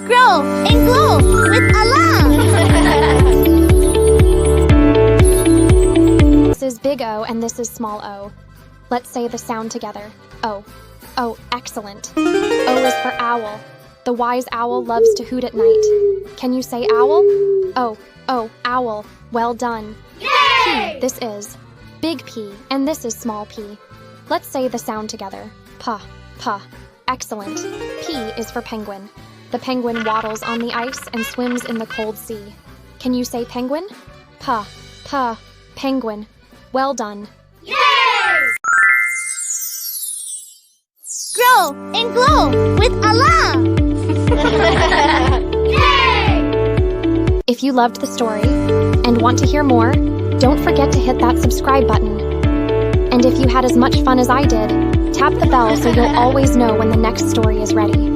Grow and glow with Alaa! This is big O and this is small o. Let's say the sound together. O. Oh, excellent. O is for owl. The wise owl loves to hoot at night. Can you say owl? Oh, owl. Well done. Yay! P, this is big P, and this is small p. Let's say the sound together. Puh. Excellent. P is for penguin. The penguin waddles on the ice and swims in the cold sea. Can you say penguin? Puh. Penguin. Well done. Yay! Grow and glow with Alaa! Yay! If you loved the story and want to hear more, don't forget to hit that subscribe button. And if you had as much fun as I did, tap the bell so you'll always know when the next story is ready.